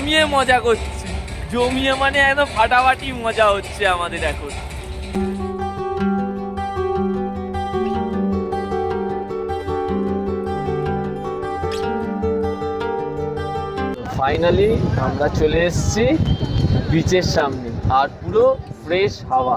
জমিয়ে মজা করছি, জমিয়ে মানে একদম ফাটাফাটি মজা হচ্ছে আমাদের এখন। ফাইনালি আমরা চলে এসেছি বিচের সামনে, আর পুরো ফ্রেশ হাওয়া।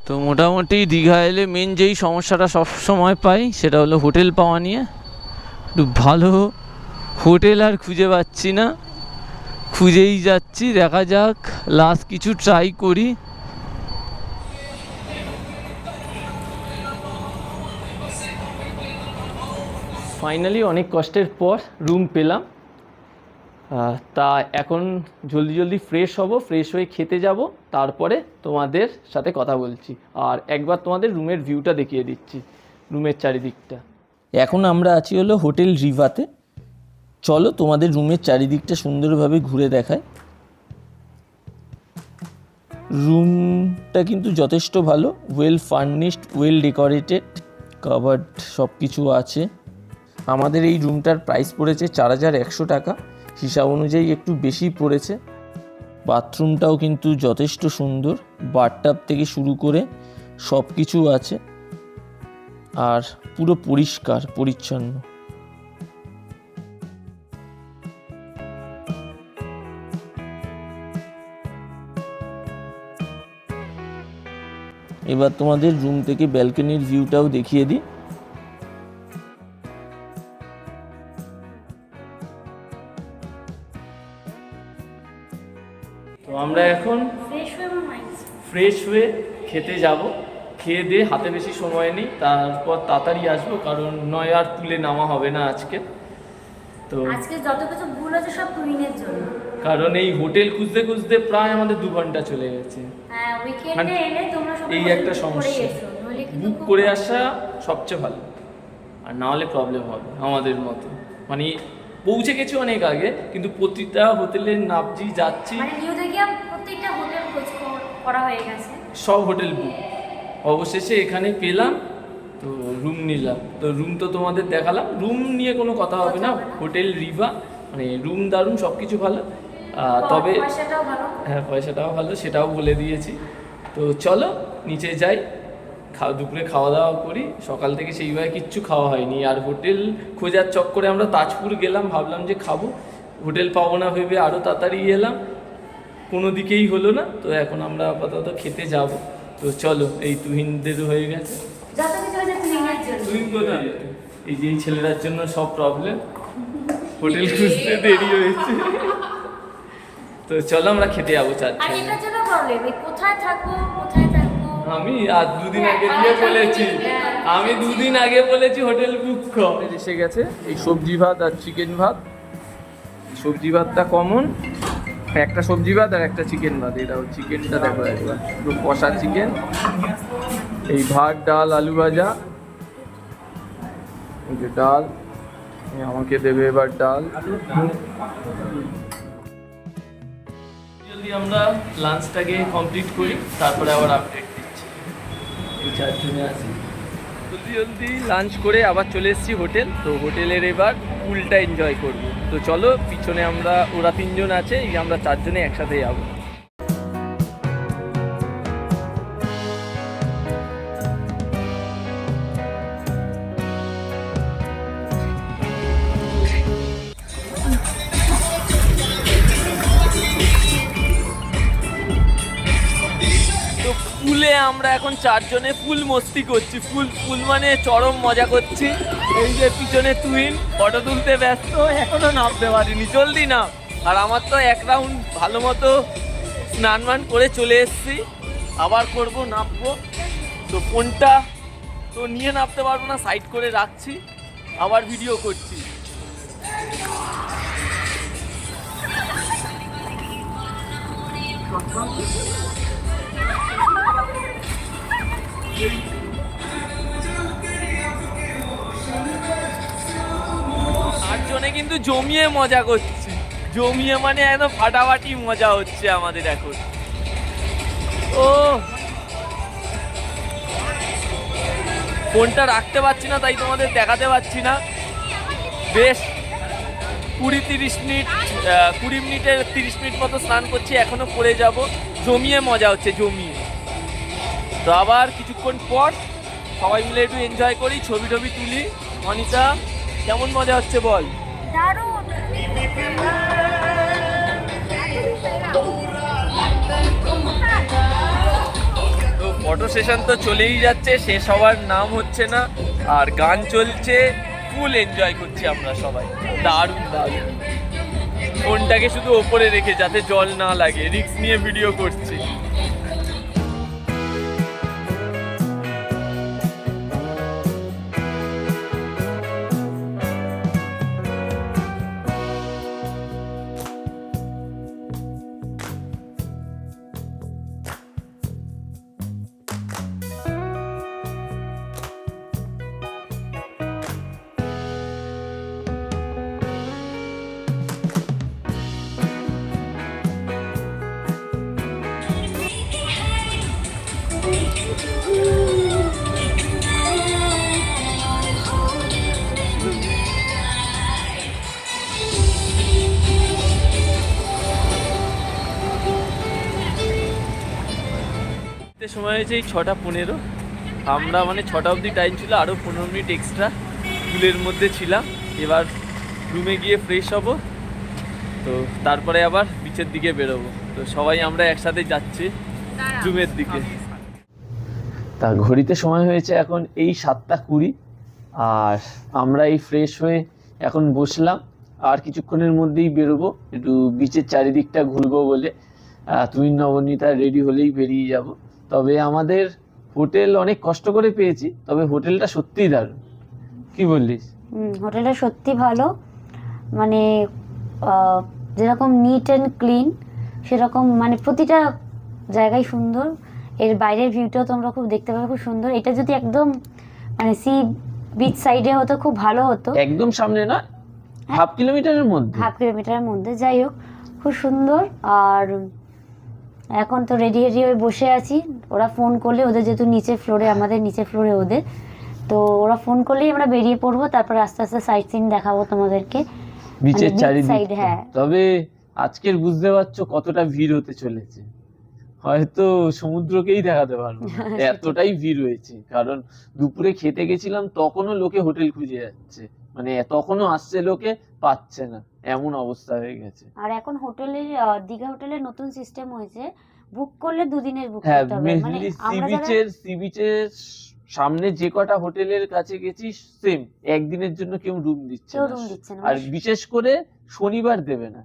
তো মোটামুটি দীঘা এলে মেন যেই সমস্যাটা সব সময় পাই সেটা হলো হোটেল পাওয়া নিয়ে। একটু ভালো হোটেল আর খুঁজে পাচ্ছি না, খুঁজেই যাচ্ছি, দেখা যাক লাস্ট কিছু ট্রাই করি। ফাইনালি অনেক কষ্টের পর রুম পেলাম। তা এখন জলদি জলদি ফ্রেশ হব, ফ্রেশ হয়ে খেতে যাব, তারপরে তোমাদের সাথে কথা বলছি। আর একবার তোমাদের রুমের ভিউটা দেখিয়ে দিচ্ছি, রুমের চারিদিকটা। এখন আমরা আছি হলো হোটেল রিভাতে। চলো তোমাদের রুমের চারিদিকটা সুন্দরভাবে ঘুরে দেখায়। রুমটা কিন্তু যথেষ্ট ভালো, well furnished, well decorated, covered সব কিছু আছে। আমাদের এই রুমটার প্রাইস পড়েছে 4100 টাকা, হিসাব অনুযায়ী একটু বেশি পড়েছে। বাথরুমটাও কিন্তু যথেষ্ট সুন্দর, বাথটাব থেকে শুরু করে সব কিছু আছে, আর পুরো পরিষ্কার পরিচ্ছন্ন। এবার তোমাদের রুম থেকে ব্যালকনির ভিউটাও দেখিয়ে দিই। তো আমরা এখন ফ্রেশ হয়ে খেতে যাব। খেয়ে দিয়ে হাতে বেশি সময় নেই, তারপর তাড়াতাড়ি আসবো, কারণ নয় আর তুলে নামা হবে না আজকে। তো আজকে যত কিছু ভুল আছে সব তুহিনের জন্য, কারণ এই হোটেল খুঁজতে খুঁজতে প্রায় আমাদের 2 ঘন্টা চলে গেছে। হ্যাঁ, উইকেন্ডে এলে তোমরা সবাই এই একটা সমস্যা, বুক করে আসা সবচেয়ে ভালো, আর না হলে প্রবলেম হবে আমাদের মতো। মানে পৌঁছে গেছি অনেক আগে, কিন্তু প্রতিটা হোটেলে নামছি, যাচ্ছি, মানে নিউ থেকে প্রত্যেকটা হোটেল খোঁজ করা হয়ে গেছে, সব হোটেল বুক। অবশেষে এখানে পেলাম, তো রুম নিলাম। তো রুম তো তোমাদের দেখালাম, রুম নিয়ে কোনো কথা হবে না। হোটেল রিভা, মানে রুম দারুণ, সব কিছু ভালো। তবে পয়সাটাও ভালো, হ্যাঁ পয়সাটাও ভালো, সেটাও বলে দিয়েছি। তো চলো নিচে যাই, দুপুরে খাওয়া দাওয়া করি। সকাল থেকে সেইভাবে কিচ্ছু খাওয়া হয়নি, আর হোটেল খোঁজার চক্করে আমরা তাজপুর গেলাম, ভাবলাম যে খাবো, হোটেল পাবো না ভেবে আরও তাড়াতাড়ি এলাম, কোনো দিকেই হলো না। তো এখন আমরা আপাতত খেতে যাব। তো চলো, এই তুহিনদের হয়ে গেছে। তুহিন কোথায়? এই যে এই ছেলেটার জন্য সব প্রবলেম, হোটেল খুঁজতে দেরি হয়েছে। তো চলো আমরা খেতে যাবো চারজন। আমি আর 2 দিন আগে দিয়ে বলেছি, আমি 2 দিন আগে বলেছি হোটেল বুক কর। এসে গেছে এই সবজি ভাত আর চিকেন ভাত। সবজি ভাতটা কমন, একটা সবজি ভাত আর একটা চিকেন ভাত। এটাও চিকেনটা দেখো একবার, পুরো কষা চিকেন। এই ভাত, ডাল, আলু ভাজা, এই যে ডাল, আমাকে দেবে এবার ডাল। জলদি আমরা লাঞ্চটাকে কমপ্লিট করি, তারপরে আবার আপডেট দিচ্ছি। এই 4 জনে আছি, জলদি জলদি লাঞ্চ করে আবার চলে এসেছি হোটেল। তো হোটেলের এবার পুলটা এনজয় করব। তো চলো, পিছনে ওরা 3 জন আছে, এই আমরা 4 জনে একসাথে যাবো। পুলে আমরা এখন 4 জনে ফুল মস্তি করছি, ফুল মানে চরম মজা করছি। এই যে পিছনে তুহিন ফটো তুলতে ব্যস্ত, এখনো নামতে পারিনি, জলদি নাম। আর আমার তো 1 রাউন্ড ভালো মতো স্নান মান করে চলে এসেছি, আবার করব, নামবো। তো ফোনটা তো নিয়ে নামতে পারবো না, সাইড করে রাখছি, আবার ভিডিও করছি। জনে কিন্তু জমিয়ে মজা করছি, জমিয়ে মানে একদম ফাটাফাটি মজা হচ্ছে আমাদের এখন। ও ফোনটা রাখতে পারছি না, তাই তোমাদের দেখাতে পারছি না। বেশ 20-30 মিনিট 30 মিনিট মতো স্নান করছি, এখনো পড়ে যাব। জমিয়ে মজা হচ্ছে, জমিয়ে। তো আবার কিছুক্ষণ পর সবাই মিলে একটু এনজয় করি, ছবি টবি তুলি। অনিতা, কেমন মজা হচ্ছে বল? দারুণ। তো ফটো সেশন তো চলেই যাচ্ছে, শেষ হওয়ার নাম হচ্ছে না। আর গান চলছে, ফুল এনজয় করছি আমরা সবাই। দারুণ দারুণ। ফোনটাকে শুধু ওপরে রেখে যাতে জল না লাগে, রিস্ক নিয়ে ভিডিও করছি। সময় হয়েছে এই 6:15। আমরা মানে 6টা অবধি টাইম ছিল, আরও 15 মিনিট এক্সট্রা স্কুলের মধ্যে ছিলাম। এবার রুমে গিয়ে ফ্রেশ হব, তো তারপরে আবার বিচের দিকে বেরোবো। তো সবাই আমরা একসাথে যাচ্ছি রুমের দিকে। তা ঘড়িতে সময় হয়েছে এখন এই 7:20, আর আমরা এই ফ্রেশ হয়ে এখন বসলাম। আর কিছুক্ষণের মধ্যেই বেরোবো, একটু বিচের চারিদিকটা ঘুরবো বলে। তুমি নবনীতা রেডি হলেই বেরিয়ে যাব। তবে আমাদের হোটেল অনেক কষ্ট করে পেয়েছি, তবে হোটেলটা সত্যিই দারুণ। কি বললিস? হোটেলটা সত্যি ভালো, মানে যেরকম নিট অ্যান্ড ক্লিন সেরকম, মানে প্রতিটা জায়গায় সুন্দর। এর বাইরের ভিউটাও তোমরা খুব দেখতে পাবে, খুব সুন্দর। এটা যদি একদম মানে সি বিচ সাইডে হতো খুব ভালো হতো। একদম সামনে না, হাফ কিলোমিটারের মধ্যে। যাই হোক, খুব সুন্দর। আর এখন তো রেডি হয়ে বসে আছি। ওরা ফোন করলে, ওদের যেহেতু নিচে ফ্লোরে, আমাদের নিচে ফ্লোরে ওদের, তো ওরা ফোন করলেই আমরা বেরিয়ে পড়বো। তারপরে আস্তে আস্তে সাইট সিন দেখাবো তোমাদেরকে বিচের চারিদিক। হ্যাঁ, তবে আজকের বুঝতে পারছো কতটা ভিড় হতে চলেছে। হয়তো সমুদ্রকেই দেখাতে পারবো না, এতটাই ভিড় হয়েছে। কারণ দুপুরে খেতে গেছিলাম, তখনও লোকে হোটেল খুঁজে যাচ্ছে, মানে তখনও আসছে লোকে, পাচ্ছে না, এমন অবস্থা হয়ে গেছে। আর এখন হোটেলের দীঘা হোটেলের নতুন সিস্টেম হয়েছে, বুক করলে দুদিনের বুক করতে হবে। মানে আমরা সি বিচের সামনে যে কটা হোটেলের কাছে গেছি, সেম একদিনের জন্য কেউ রুম দিচ্ছে না। আর বিশেষ করে শনিবার দেবে না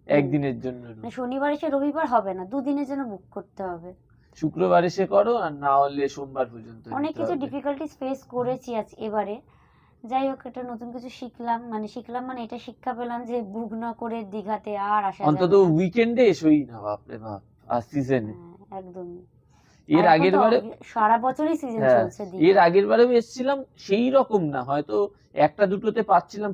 একদিনের জন্য। শনিবার এসে রবিবার হবে না, দুদিনের জন্য বুক করতে হবে। শুক্রবার এসে করো, আর না হলে সোমবার পর্যন্ত। অনেক কিছু ডিফিকাল্টিস ফেস করেছি আজ এবারে। যাই হোক, এটা নতুন কিছু শিখলাম, মানে এটা শিক্ষা পেলাম যে বুক না করে দীঘাতে আর আসা যাবে না। অন্তত উইকেন্ডে এসোই না, বাপরে বাপ, আর সিজনে একদম। এর আগের বারে সারা বছরই সিজন চলছে। এর আগের বারেও এসেছিলাম, সেই রকম না, হয়তো একটা দুটোতে পাচ্ছিলাম,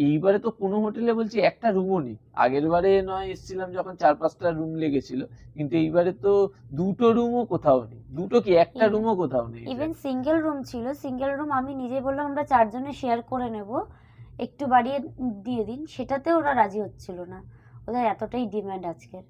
এইবারে তো কোনো হোটেলে বলছি একটা রুমও নেই। আগের বারে নয় এসেছিলাম যখন 4-5টা রুম লেগেছিল, কিন্তু এইবারে তো দুটো রুমও কোথাও নেই। দুটো কি, একটা রুমও কোথাও নেই। ইভেন সিঙ্গেল রুম ছিল, সিঙ্গেল রুম আমি নিজে বললাম আমরা 4 জনে শেয়ার করে নেব, একটু বাড়িয়ে দিয়ে দিন, সেটাতে ওরা রাজি হচ্ছিল না। ওদের এতটাই ডিমান্ড আজকের।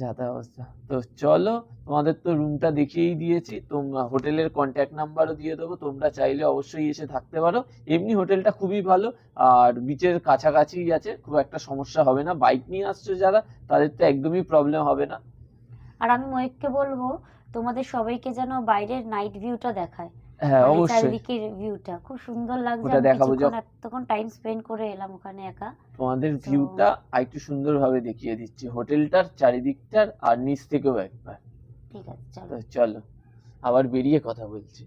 যাতা অবস্থা। তো চলো, তোমাদের তো রুমটা দেখিয়েই দিয়েছি, তোমরা হোটেলের কন্ট্যাক্ট নাম্বারও দিয়ে দেবো, তোমরা চাইলে অবশ্যই এসে থাকতে পারো। এমনি হোটেলটা খুবই ভালো, আর বিচের কাছাকাছিই আছে, খুব একটা সমস্যা হবে না। বাইক নিয়ে আসছো যারা, তাদের তো একদমই প্রবলেম হবে না। আর আমি ময়ূককে বলবো তোমাদের সবাইকে যেন বাইরের নাইট ভিউটা দেখায়। হ্যাঁ, অবশ্যই। চারিদিকের ভিউটা খুব সুন্দর লাগছে। ওটা দেখাবো, তখন টাইম স্পেন্ড করে এলাম ওখানে একা। তোমাদের ভিউটা আরেকটু সুন্দরভাবে দেখিয়ে দিচ্ছি, হোটেলটার চারিদিকটার, আর নিচ থেকেও একবার। ঠিক আছে, চলো আবার বেরিয়ে কথা বলছি।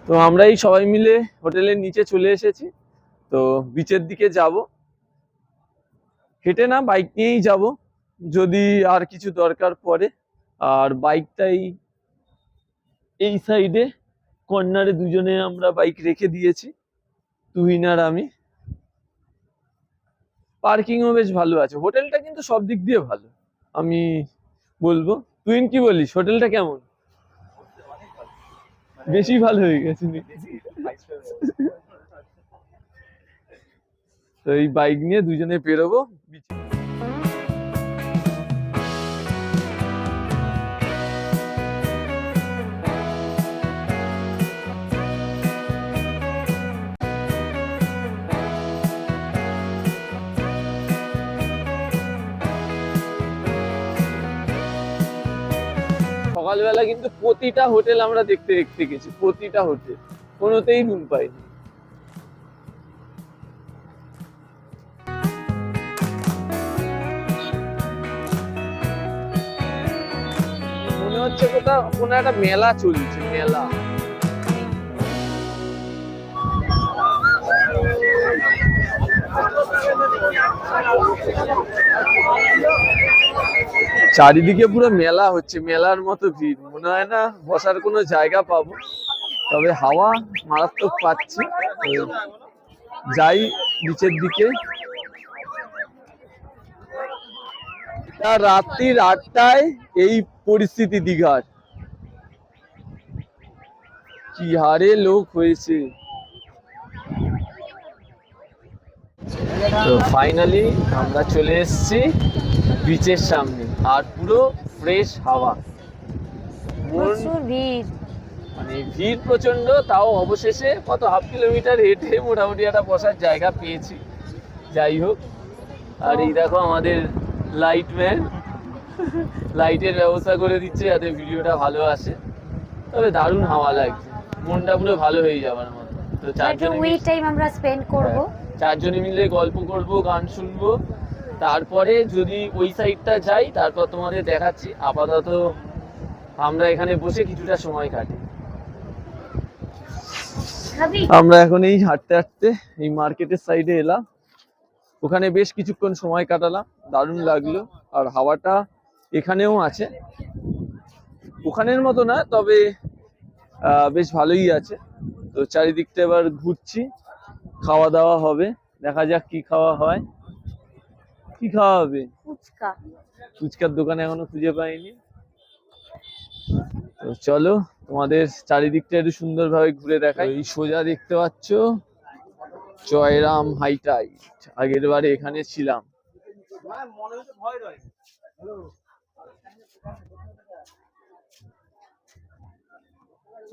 তো আমরা এই সবাই মিলে হোটেলের নিচে চলে এসেছি। তো বিচের দিকে যাব, হেঁটে না বাইক নিয়েই যাব যদি আর কিছু দরকার পড়ে। আর বাইকটাই এই সাইডে কর্নারে দুজনে আমরা বাইক রেখে দিয়েছি, তুহিন আর আমি। পার্কিংও বেশ ভালো আছে, হোটেলটা কিন্তু সব দিক দিয়ে ভালো আমি বলবো। তুহিন কি বলিস, হোটেলটা কেমন? বেশি ভালো হয়ে গেছে তো এই বাইক নিয়ে দুজনে বেরোবো। সকালবেলা কিন্তু প্রতিটা হোটেল আমরা দেখতে দেখতে গেছি, প্রতিটা হোটেল, কোনোতেই রুম পাইনি। মনে হচ্ছে কোথাও কোনো একটা মেলা চলছে, মেলা। চারিদিকে পুরো মেলা হচ্ছে, মেলার মতো ভিড়, মনে হয় না বসার কোনো জায়গা পাবো। তবে হাওয়া মারাত্মক পাচ্ছি, যাই নিচের দিকে। রাত্রি 8টায় এই পরিস্থিতি দীঘার, কি হারে লোক হয়েছে। তো ফাইনালি আমরা চলে এসেছি বিচের সামনে, আর পুরো ফ্রেশ হাওয়া। প্রচুর ভিড়, মানে ভিড় প্রচন্ড, তাও অবশেষে কত হাফ কিলোমিটার হেঁটে মোটামুটি একটা বসার জায়গা পেয়েছি। যাই হোক, আর এই দেখো আমাদের লাইটম্যান লাইটের ব্যবস্থা করে দিচ্ছে যাতে ভিডিওটা ভালো আসে। তবে দারুণ হাওয়া লাগছে, মনটা পুরো ভালো হয়ে যাবার মতো। তো উইক টাইম আমরা স্পেন্ড করব, চারজনে মিলে গল্প করব, গান শুনবো, তারপরে যদি ওই সাইডটা যাই তারপর তোমাদের দেখাচ্ছি। আপাতত আমরা এখানে বসে কিছুটা সময় কাটি। আমরা এখন এই হাঁটতে হাঁটতে এই মার্কেটের সাইডে এলাম, ওখানে বেশ কিছুক্ষণ সময় কাটালাম, দারুণ লাগলো। আর হাওয়াটা এখানেও আছে, ওখানের মতো না, তবে বেশ ভালোই আছে। তো চারিদিকটা এবার ঘুরছি, খাওয়া দাওয়া হবে, দেখা যাক কি খাওয়া হয়। কি খাওয়া হবে? ফুচকা। ফুচকার দোকানে এখনো খুঁজে পাইনি। তো চলো তোমাদের চারিদিকটা একটু সুন্দরভাবে ঘুরে দেখাই। এই সোজা দেখতে পাচ্ছ জয়রাম হাইটাইট, আগের বারে এখানে ছিলাম।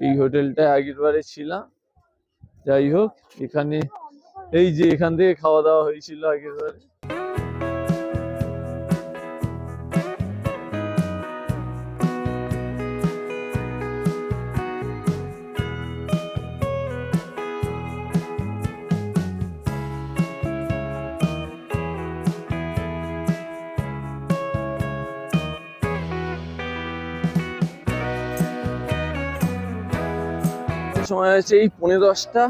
এই হোটেলটায় আগের বারে ছিলাম। যাই হোক, এখানে এই যে এখান থেকে খাওয়া দাওয়া হয়েছিল আগের বারে। সময় হয়েছে এই 9:10।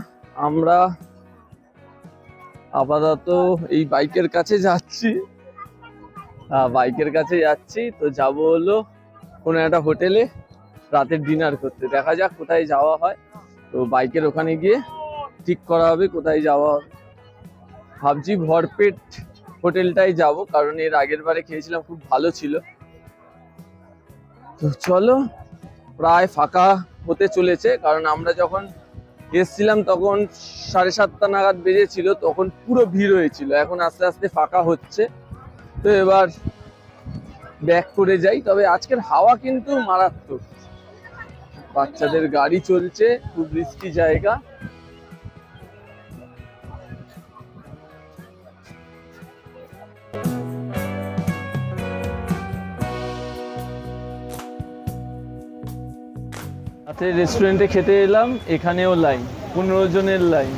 আমরা আপাতত এই বাইকের কাছে যাচ্ছি, তো যাব হলো কোনো একটা হোটেলে রাতের ডিনার করতে। দেখা যাক কোথায় যাওয়া হয়, তো বাইকের ওখানে গিয়ে ঠিক করা হবে কোথায় যাওয়া হবে। ভাবছি ভরপেট হোটেলটাই যাব, কারণ এর আগের বারে খেয়েছিলাম, খুব ভালো ছিল। তো চলো, প্রায় ফাঁকা হতে চলেছে, কারণ আমরা যখন এসছিলাম তখন 7:30 নাগাদ বেজেছিল, তখন পুরো ভিড় হয়েছিল। এখন আস্তে আস্তে ফাঁকা হচ্ছে, তো এবার ব্যাক করে যাই। তবে আজকের হাওয়া কিন্তু মারাত্মক, বাচ্চাদের গাড়ি চলছে, খুব রিস্কি জায়গা। রাতে রেস্টুরেন্টে খেতে এলাম, এখানেও লাইন, 15 জনের লাইন।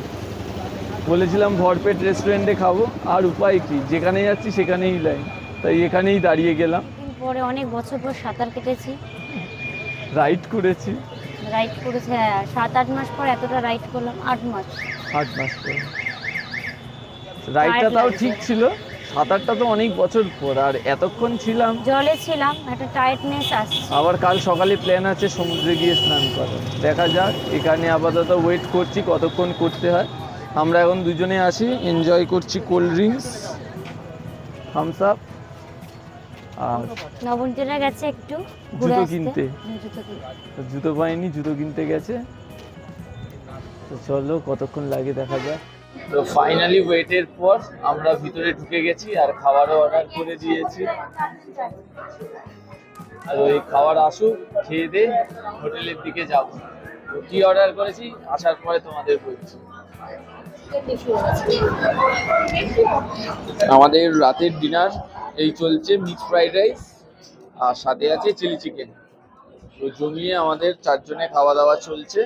বলেছিলাম ভরপেট রেস্টুরেন্টে খাবো, আর উপায় কি, যেখানে যাচ্ছি সেখানেই লাইন, তাই এখানেই দাঁড়িয়ে গেলাম। পরে অনেক বছর পর সাঁতার কেটেছি, রাইড করেছি। হ্যাঁ, 7-8 মাস পর এতটা রাইড করলাম। 8 মাস পর রাইডটা তাও ঠিক ছিল, সাঁতারটা তো অনেক বছর পর, আর এতক্ষণ ছিলাম। জলে ছিলাম, একটা টাইটনেস আসছে। আবার কাল সকালে প্ল্যান আছে সমুদ্রে গিয়ে স্নান করার, দেখা যাক। এখানে আপাতত ওয়েট করছি কতক্ষণ করতে হয়। আমরা এখন দুজনে আছি, এনজয় করছি কোল্ড ড্রিঙ্কস, থামস আপ। আর নবনীতরা গেছে একটু ঘুরে জুতো আসতে। কিনতে। জুতো কিনতে। জুতো পাইনি, জুতো কিনতে গেছে। তো চলো কতক্ষণ লাগে দেখা যাক। তো ফাইনালি ওয়েটের পর আমরা ভিতরে ঢুকে গেছি আর খাবারও অর্ডার করে দিয়েছি। আর ওই খাবার আসুক, খেয়ে দিয়ে হোটেলের দিকে যাব। তো কি অর্ডার করেছি আসার পরে তোমাদের বলছি। আমাদের রাতের ডিনার এই চলছে, মিক্স ফ্রাইড রাইস আর সাথে আছে চিলি চিকেন। তো জমিয়ে আমাদের 4 জনে খাওয়া দাওয়া চলছে।